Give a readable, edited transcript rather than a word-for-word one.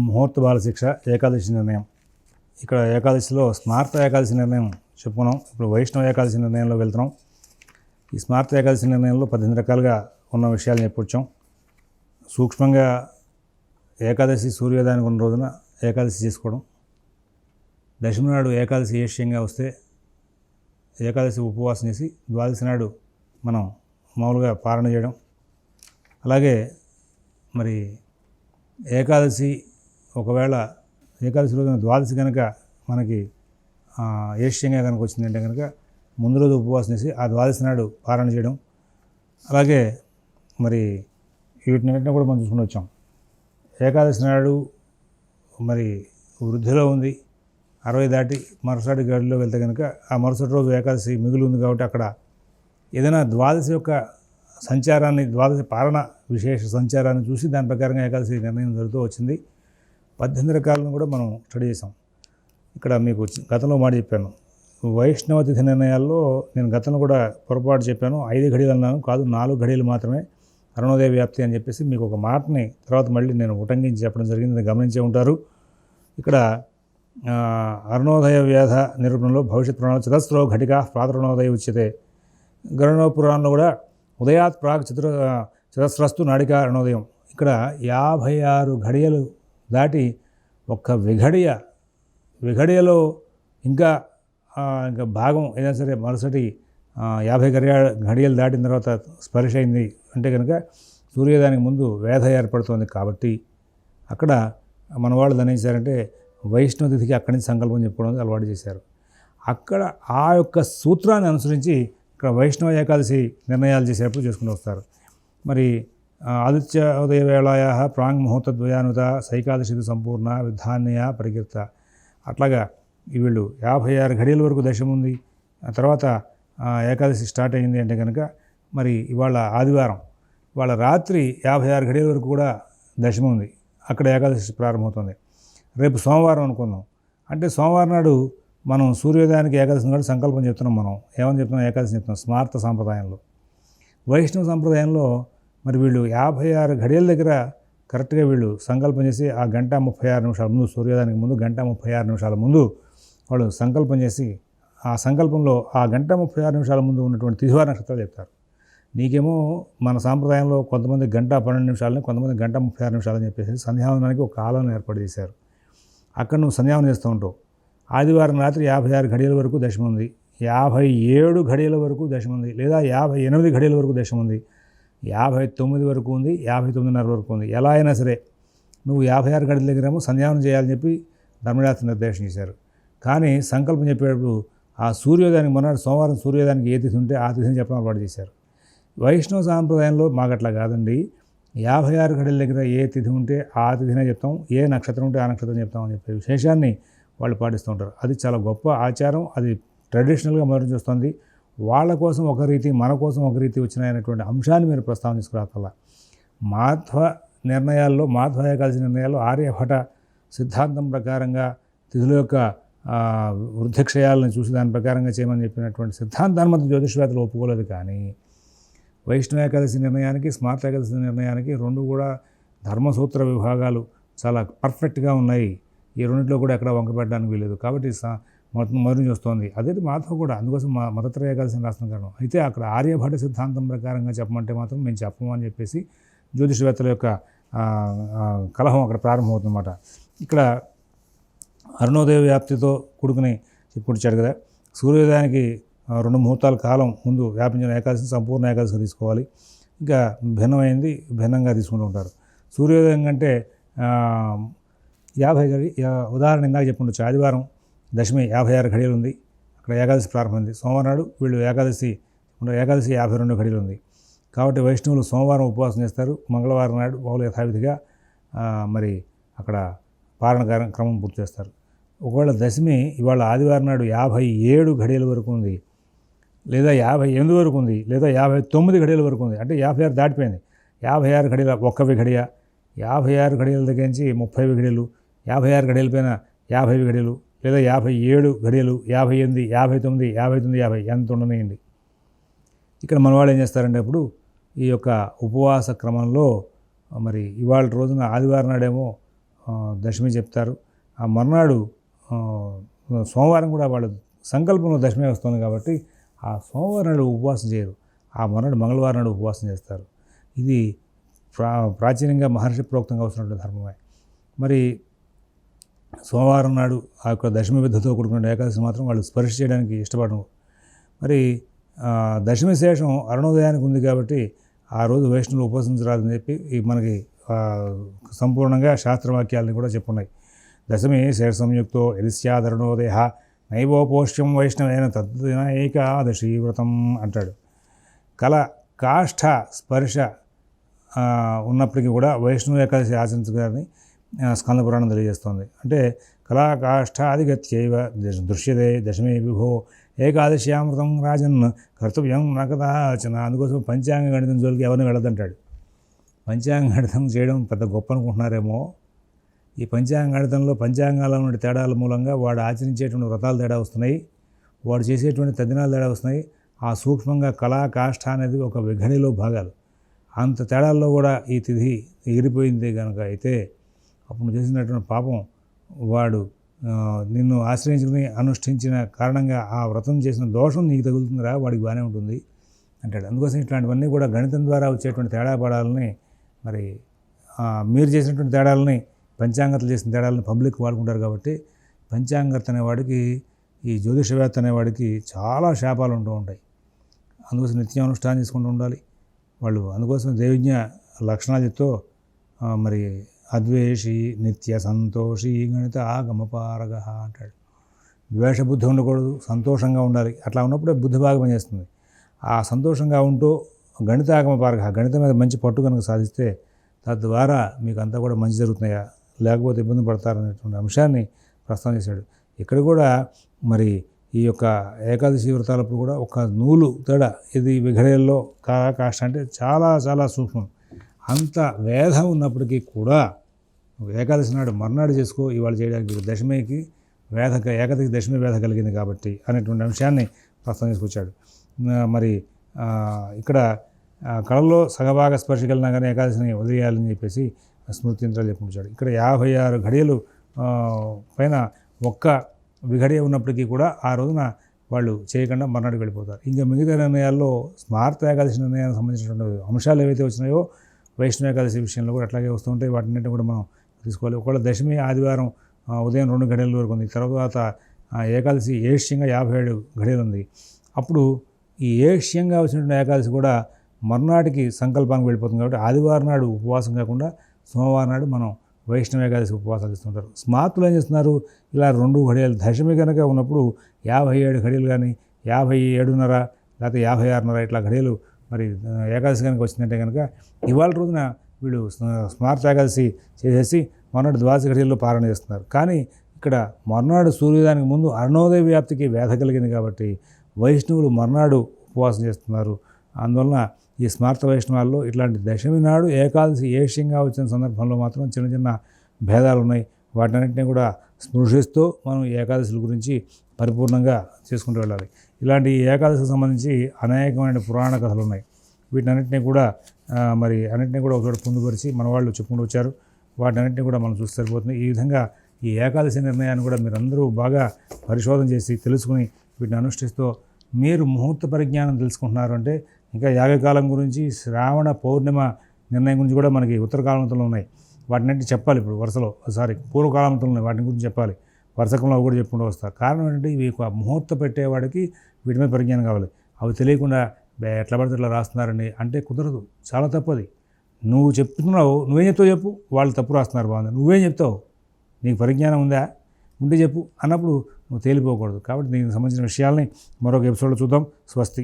ముహూర్త బాల శిక్ష ఏకాదశి నిర్ణయం. ఇక్కడ ఏకాదశిలో స్మార్త ఏకాదశి నిర్ణయం చెప్పుకున్నాం. ఇప్పుడు వైష్ణవ ఏకాదశి నిర్ణయంలో వెళ్తున్నాం. ఈ స్మార్త ఏకాదశి నిర్ణయంలో 18 రకాలుగా ఉన్న విషయాలు చెప్పొచ్చాం. సూక్ష్మంగా ఏకాదశి సూర్యోదయానికి ఉన్న రోజున ఏకాదశి చేసుకోవడం, దశమి నాడు ఏకాదశి ఏష్యంగా వస్తే ఏకాదశి ఉపవాసం చేసి ద్వాదశి నాడు మనం మామూలుగా పారణ చేయడం. అలాగే మరి ఏకాదశి ఒకవేళ ఏకాదశి రోజున ద్వాదశి కనుక మనకి ఏష్యంగా కనుక వచ్చిందంటే కనుక ముందు రోజు ఉపవాసం చేసి ఆ ద్వాదశి నాడు పారణ చేయడం. అలాగే మరి వీటిని కూడా మనం చూసుకుని వచ్చాం. ఏకాదశి నాడు మరి వృద్ధిలో ఉంది, 60 దాటి మరుసటి గడిలో వెళ్తే కనుక ఆ మరుసటి రోజు ఏకాదశి మిగిలి ఉంది కాబట్టి అక్కడ ఏదైనా ద్వాదశి యొక్క సంచారాన్ని, ద్వాదశి పాలన విశేష సంచారాన్ని చూసి దాని ప్రకారంగా ఏకాదశి నిర్ణయం జరుగుతూ వచ్చింది. 18 రకాలను కూడా మనం స్టడీ చేసాం. ఇక్కడ మీకు గతంలో మాట చెప్పాను, వైష్ణవ తిథి నిర్ణయాల్లో నేను గతంలో కూడా పొరపాటు చెప్పాను. 5 ఘడియలు అన్నాను, కాదు 4 ఘడియలు మాత్రమే అరుణోదయ వ్యాప్తి అని చెప్పేసి మీకు ఒక మాటని తర్వాత మళ్ళీ నేను ఉటంకించి చెప్పడం జరిగింది, గమనించే ఉంటారు. ఇక్కడ అరుణోదయ వ్యాధ నిరూపణలో భవిష్యత్ పురాణంలో చతస్రో ఘటికా ప్రాతరుణోదయ ఉచ్యతే. గరుడ పురాణంలో కూడా ఉదయాత్ ప్రాక్ చతస్రస్తు నాడికా అరుణోదయం. ఇక్కడ 56 ఘడియలు దాటి ఒక్క విఘడియలో ఇంకా భాగం ఏదైనా సరే మరుసటి 50 ఘడియలు దాటిన తర్వాత స్పర్శ అయింది అంటే కనుక సూర్యోదయానికి ముందు వేధ ఏర్పడుతుంది. కాబట్టి అక్కడ మన వాళ్ళు దాన్ని ఏం చేశారంటే వైష్ణవ తిథికి అక్కడి నుంచి సంకల్పం చెప్పుకోవడం అలవాటు చేశారు. అక్కడ ఆ యొక్క సూత్రాన్ని అనుసరించి ఇక్కడ వైష్ణవ ఏకాదశి నిర్ణయాలు చేసేటప్పుడు చేసుకుంటూ వస్తారు. మరి ఆదిత్య ఉదయ వేళాయ ప్రాంగ్ ముహూర్తద్వయానుత సైకాదశి సంపూర్ణ విధాన్య పరికీర్త. అట్లాగా వీళ్ళు 56 ఘడియల వరకు దశం ఉంది. ఆ తర్వాత ఏకాదశి స్టార్ట్ అయింది అంటే కనుక మరి ఇవాళ ఆదివారం, ఇవాళ రాత్రి 56 ఘడియల వరకు కూడా దశమి ఉంది, అక్కడ ఏకాదశి ప్రారంభమవుతుంది. రేపు సోమవారం అనుకుందాం, అంటే సోమవారం నాడు మనం సూర్యోదయానికి ఏకాదశి నాడు సంకల్పం చెప్తున్నాం. మనం ఏమని చెప్తున్నాం? ఏకాదశి చెప్తున్నాం స్మార్త సాంప్రదాయంలో. వైష్ణవ సంప్రదాయంలో మరి వీళ్ళు 56 ఘడియల దగ్గర కరెక్ట్గా వీళ్ళు సంకల్పం చేసి ఆ 1:36 ముందు, సూర్యోదయానికి ముందు 1:36 ముందు వాళ్ళు సంకల్పం చేసి ఆ సంకల్పంలో ఆ 1:36 ముందు ఉన్నటువంటి తిథివార నక్షత్రాలు చెప్తారు. నీకేమో మన సాంప్రదాయంలో కొంతమంది 1:12 కొంతమంది 1:36 అని చెప్పేసి సంధ్యావందనానికి ఒక కాలాన్ని ఏర్పాటు చేశారు. అక్కడ నువ్వు సంధ్యావనం చేస్తూ ఉంటావు. ఆదివారం రాత్రి 56 ఘడియల వరకు దశమి ఉంది, 57 ఘడియల వరకు దశమి ఉంది, లేదా 58 ఘడియల వరకు దశమి ఉంది, 59 వరకు ఉంది, 59:30 వరకు ఉంది. ఎలా అయినా సరే నువ్వు 56 ఘడియల దగ్గరేమో సంధ్యావనం చేయాలని చెప్పి ధర్మశాస్త్ర నిర్దేశం చేశారు. కానీ సంకల్పం చెప్పేటప్పుడు ఆ సూర్యోదయానికి మొన్నటి సోమవారం సూర్యోదయానికి ఏ తిథి ఉంటే ఆ తిథిని చెప్పడం అలవాటు చేశారు. వైష్ణవ సాంప్రదాయంలో మాకు అట్లా కాదండి, 56 ఘడియల దగ్గర ఏ తిథి ఉంటే ఆ తిథినే చెప్తాం, ఏ నక్షత్రం ఉంటే ఆ నక్షత్రం చెప్తామని చెప్పే విశేషాన్ని వాళ్ళు పాటిస్తూ ఉంటారు. అది చాలా గొప్ప ఆచారం, అది ట్రెడిషనల్గా మొదటి చూస్తుంది. వాళ్ళ కోసం ఒక రీతి, మన కోసం ఒక రీతి వచ్చినాయనేటువంటి అంశాన్ని మీరు ప్రస్తావన తీసుకురాకల్లా. మాధ్వ నిర్ణయాల్లో, మాధ్వ ఏకాదశి నిర్ణయాల్లో ఆర్యభట సిద్ధాంతం ప్రకారంగా తిథుల యొక్క వృద్ధిక్షయాలను చూసి దాని ప్రకారంగా చేయమని చెప్పినటువంటి సిద్ధాంతాన్ని మాత్రం జ్యోతిషవేత్తలు ఒప్పుకోలేదు. కానీ వైష్ణవ ఏకాదశి నిర్ణయానికి, స్మార్త ఏకాదశి నిర్ణయానికి రెండు కూడా ధర్మసూత్ర విభాగాలు చాలా పర్ఫెక్ట్గా ఉన్నాయి. ఈ రెండింటిలో కూడా ఎక్కడ వంకపెట్టడానికి వీలేదు. కాబట్టి మొదటి చూస్తోంది. అదే మాధవ కూడా అందుకోసం మతత్రయ ఏకాదశిని రాసిన కారణం. అయితే అక్కడ ఆర్యభట సిద్ధాంతం ప్రకారంగా చెప్పమంటే మాత్రం మేము చెప్పము అని చెప్పేసి జ్యోతిషవేత్తల యొక్క కలహం అక్కడ ప్రారంభమవుతుందన్నమాట. ఇక్కడ అరుణోదయ వ్యాప్తితో కూడుకుని చెప్పుకొచ్చాడు కదా, సూర్యోదయానికి 2 ముహూర్తాల కాలం ముందు వ్యాపించిన ఏకాదశి సంపూర్ణ ఏకాదశి తీసుకోవాలి. ఇంకా భిన్నమైంది భిన్నంగా తీసుకుంటూ ఉంటారు. సూర్యోదయం కంటే 50 ఘడి, ఉదాహరణ ఇందాక చెప్పుకుంటూ ఆదివారం దశమి 56 ఘడియలు ఉంది, అక్కడ ఏకాదశి ప్రారంభమైంది. సోమవారం నాడు వీళ్ళు ఏకాదశి 52 ఘడియలు ఉంది. కాబట్టి వైష్ణవులు సోమవారం ఉపవాసం చేస్తారు, మంగళవారం నాడు వాళ్ళు యథావిధిగా మరి అక్కడ పారణ క్రమం పూర్తి చేస్తారు. ఒకవేళ దశమి ఇవాళ ఆదివారం నాడు 57 ఘడియల వరకు ఉంది, లేదా 58 వరకు ఉంది, లేదా 59 ఘడియల వరకు ఉంది, అంటే 56 దాటిపోయింది. 56 ఘడియల ఒక్కవి ఘడియ, 56 ఘడియల దగ్గర నుంచి 30 ఘడియలు, 56 ఘడియల పైన 50 ఘడియలు, లేదా 57 ఘడియలు, 58, 59, 59, 50 ఎంత ఉండనియండి. ఇక్కడ మన వాళ్ళు ఏం చేస్తారంటే ఇప్పుడు ఈ యొక్క ఉపవాస క్రమంలో మరి ఇవాళ రోజున ఆదివారం నాడేమో దశమి చెప్తారు. ఆ మర్నాడు సోమవారం కూడా వాళ్ళు సంకల్పంలో దశమి వస్తుంది కాబట్టి ఆ సోమవారం నాడు ఉపవాసం చేయరు. ఆ మర్నాడు మంగళవారం నాడు ఉపవాసం చేస్తారు. ఇది ప్రాచీనంగా మహర్షి ప్రోక్తంగా వస్తున్నటువంటి ధర్మమే. మరి సోమవారం నాడు ఆ యొక్క దశమి విద్ధతో కూడుకున్న ఏకాదశి మాత్రం వాళ్ళు స్పర్శ చేయడానికి ఇష్టపడరు. మరి దశమి శేషం అరుణోదయానికి ఉంది కాబట్టి ఆ రోజు వైష్ణవులు ఉపవసించరాదని చెప్పి మనకి సంపూర్ణంగా శాస్త్రవాక్యాలని కూడా చెప్పున్నాయి. దశమి శేష సంయుక్తో ఎలిస్యాదరుణోదయ నైవోపోష్యం వైష్ణవేన తద్దిన ఏకాదశి వ్రతం అంటాడు. కళ కాష్ఠ స్పర్శ ఉన్నప్పటికీ కూడా వైష్ణవ ఏకాదశి ఆచరించగానే స్కంద పురాణం తెలియజేస్తుంది. అంటే కళాకాష్ఠాధిగత్యైవ దృశ్యతే దశమే విభో ఏకాదశ్యామృతం రాజన్ కర్తవ్యం నకదాచన. అందుకోసం పంచాంగ గణితం జోలికి ఎవరిని వెళ్ళదంటాడు. పంచాంగ గణితం చేయడం పెద్ద గొప్ప అనుకుంటున్నారేమో. ఈ పంచాంగ గణితంలో పంచాంగాల నుండి తేడాల మూలంగా వాడు ఆచరించేటువంటి వ్రతాలు తేడా వస్తున్నాయి, వాడు చేసేటువంటి తద్దినాలు తేడా వస్తున్నాయి. ఆ సూక్ష్మంగా కళాకాష్ఠ అనేది ఒక విఘడిలో భాగాలు. అంత తేడాల్లో కూడా ఈ తిథి ఎగిరిపోయింది కనుక అయితే అప్పుడు చేసినటువంటి పాపం వాడు నిన్ను ఆశ్రయించుకుని అనుష్ఠించిన కారణంగా ఆ వ్రతం చేసిన దోషం నీకు తగులుతుందిరా, వాడికి బాగానే ఉంటుంది అంటాడు. అందుకోసం ఇట్లాంటివన్నీ కూడా గణితం ద్వారా వచ్చేటువంటి తేడా పడాలని, మరి మీరు చేసినటువంటి తేడాలని, పంచాంగతలు చేసిన తేడాలని పబ్లిక్ వాడుకుంటారు. కాబట్టి పంచాంగత అనేవాడికి, ఈ జ్యోతిషవేత్త అనేవాడికి చాలా శాపాలు ఉంటూ ఉంటాయి. అందుకోసం నిత్యం అనుష్ఠానం చేసుకుంటూ ఉండాలి వాళ్ళు. అందుకోసం దేవిజ్ఞ లక్షణాలతో మరి అద్వేషి నిత్య సంతోషి గణిత ఆగమపారగ అంటాడు. ద్వేషబుద్ధి ఉండకూడదు, సంతోషంగా ఉండాలి. అట్లా ఉన్నప్పుడే బుద్ధి బాగా పనిచేస్తుంది. ఆ సంతోషంగా ఉంటూ గణితాగమపారగ, గణితం మీద మంచి పట్టు కనుక సాధిస్తే తద్వారా మీకు అంతా కూడా మంచి జరుగుతున్నాయా, లేకపోతే ఇబ్బంది పడతారనేటువంటి అంశాన్ని ప్రస్తావన చేశాడు. ఇక్కడ కూడా మరి ఈ యొక్క ఏకాదశి వ్రతాలప్పుడు కూడా ఒక నూలు తేడా, ఇది విఘడేల్లో కాష్ట అంటే చాలా చాలా సూక్ష్మం. అంత వేధం ఉన్నప్పటికీ కూడా ఏకాదశి నాడు మర్నాడు చేసుకో, ఇవాళ చేయడానికి దశమికి ఏకాదశి దశమి వేధ కలిగింది కాబట్టి అనేటువంటి అంశాన్ని ప్రస్తావన చేసుకొచ్చాడు. మరి ఇక్కడ కళలో సగభాగ స్పర్శ కలిగినా కానీ ఏకాదశిని వదిలేయాలని చెప్పేసి స్మృతి యంత్రాలు చెప్పుకొచ్చాడు. ఇక్కడ 56 ఘడియలు పైన ఒక్క విఘడియ ఉన్నప్పటికీ కూడా ఆ రోజున వాళ్ళు చేయకుండా మర్నాడు వెళ్ళిపోతారు. ఇంకా మిగతా నిర్ణయాల్లో స్మార్త ఏకాదశి నిర్ణయానికి సంబంధించినటువంటి అంశాలు ఏవైతే వచ్చినాయో వైష్ణవ ఏకాదశి విషయంలో కూడా అట్లాగే వస్తూ ఉంటాయి. వాటిని కూడా మనం తీసుకోవాలి. ఒకవేళ దశమి ఆదివారం ఉదయం 2 గడియల వరకు ఉంది, తర్వాత ఏకాదశి ఏష్యంగా 57 గడియలు ఉంది. అప్పుడు ఈ ఏష్యంగా వచ్చినటువంటి ఏకాదశి కూడా మర్నాటికి సంకల్పానికి వెళ్ళిపోతుంది. కాబట్టి ఆదివారం నాడు ఉపవాసం కాకుండా సోమవారం నాడు మనం వైష్ణవ ఏకాదశి ఉపవాసాలు ఇస్తుంటారు. స్మార్తులు ఏం చేస్తున్నారు, ఇలా 2 గడియలు దశమి కనుక ఉన్నప్పుడు 57 గడియలు కానీ 57:30 లేకపోతే 56:30 ఇట్లా గడియలు మరి ఏకాదశి కనుక వచ్చిందంటే కనుక ఇవాళ రోజున వీళ్ళు స్మార్త ఏకాదశి చేసేసి మర్నాడు ద్వాదశి గడియల్లో పాలన చేస్తున్నారు. కానీ ఇక్కడ మర్నాడు సూర్యోదయానికి ముందు అరుణోదయ వ్యాప్తికి వేధ కలిగింది కాబట్టి వైష్ణవులు మర్నాడు ఉపవాసం చేస్తున్నారు. అందువలన ఈ స్మార్త వైష్ణవాల్లో ఇట్లాంటి దశమి నాడు ఏకాదశి ఏష్యంగా వచ్చిన సందర్భంలో మాత్రం చిన్న చిన్న భేదాలు ఉన్నాయి. వాటన్నింటినీ కూడా స్పృశిస్తూ మనం ఏకాదశుల గురించి పరిపూర్ణంగా చేసుకుంటూ వెళ్ళాలి. ఇలాంటి ఏకాదశికి సంబంధించి అనేకమైన పురాణ కథలు ఉన్నాయి. వీటన్నింటినీ కూడా మరి అన్నింటినీ కూడా ఒకచోట పొందుపరిచి మన వాళ్ళు చెప్పుకుంటూ వచ్చారు. వాటన్నింటినీ కూడా మనం చూస్తే సరిపోతుంది. ఈ విధంగా ఈ ఏకాదశి నిర్ణయాన్ని కూడా మీరందరూ బాగా పరిశోధన చేసి తెలుసుకుని వీటిని అనుష్ఠిస్తూ మీరు ముహూర్త పరిజ్ఞానం తెలుసుకుంటున్నారు అంటే ఇంకా యాగకాలం గురించి, శ్రావణ పౌర్ణిమ నిర్ణయం గురించి కూడా మనకి ఉత్తరకాలంలో ఉన్నాయి. వాటిని చెప్పాలి. ఇప్పుడు వరుసలో పూర్వకాలంలో ఉన్నాయి, వాటి గురించి చెప్పాలి. వరుసకంలో కూడా చెప్పుకుంటూ వస్తారు. కారణం ఏంటంటే ఇవి ముహూర్త పెట్టేవాడికి వీటి మీద పరిజ్ఞానం కావాలి. అవి తెలియకుండా ఎట్లా పడితే ఇట్లా రాస్తున్నారని అంటే కుదరదు, చాలా తప్పది. నువ్వు చెప్తున్నావు, నువ్వేం చెప్తావు చెప్పు. వాళ్ళు తప్పు రాస్తున్నారు, బాగుంది, నువ్వేం చెప్తావు, నీకు పరిజ్ఞానం ఉందా, ఉంటే చెప్పు అన్నప్పుడు నువ్వు తేలిపోకూడదు. కాబట్టి దీనికి సంబంధించిన విషయాల్ని మరొక ఎపిసోడ్లో చూద్దాం. స్వస్తి.